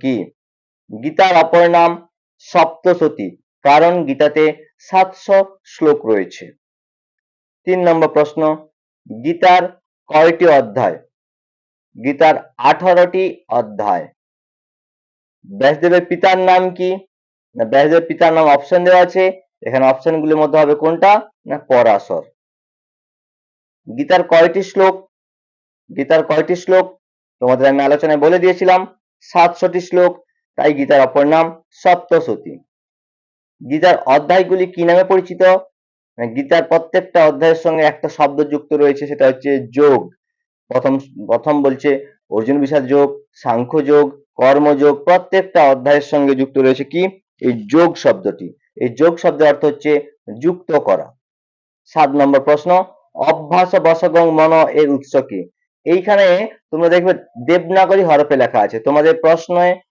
কি? গীতার অপর নাম সপ্তশতী, কারণ গীতাতে 700 শ্লোক রয়েছে। 3 নম্বর প্রশ্ন, গীতার কয়টি অধ্যায়? গীতার 18টি অধ্যায়। ব্যাসদেবের পিতার নাম কি? না ব্যাসদেবের পিতার নাম অপশন দেওয়া আছে, এখানে অপশনগুলির মধ্যে হবে কোনটা? না পরাশর। গীতার কয়টি শ্লোক? গীতার কয়টি শ্লোক? তোমাদের আমি আলোচনায় বলে দিয়েছিলাম 700টি শ্লোক, তাই গীতার অপর নাম সপ্তশতী। গীতার অধ্যায়গুলি কি নামে পরিচিত? গীতার প্রত্যেকটা অধ্যায়ের সঙ্গে একটা শব্দ যুক্ত রয়েছে, সেটা হচ্ছে যোগ। প্রথম বলছে অর্জুন বিষাদ যোগ, সাংখ্য যোগ, কর্মযোগ, প্রত্যেকটা অধ্যায়ের সঙ্গে যুক্ত রয়েছে কি? এই যোগ শব্দটি। এই যোগ শব্দের অর্থ হচ্ছে যুক্ত করা। 7 নম্বর প্রশ্ন, অভ্যাস বশগং মন এর উৎস কি? এইখানে তোমরা দেখবে দেবনাগরী হরফে লেখা আছে। তোমাদের প্রশ্নে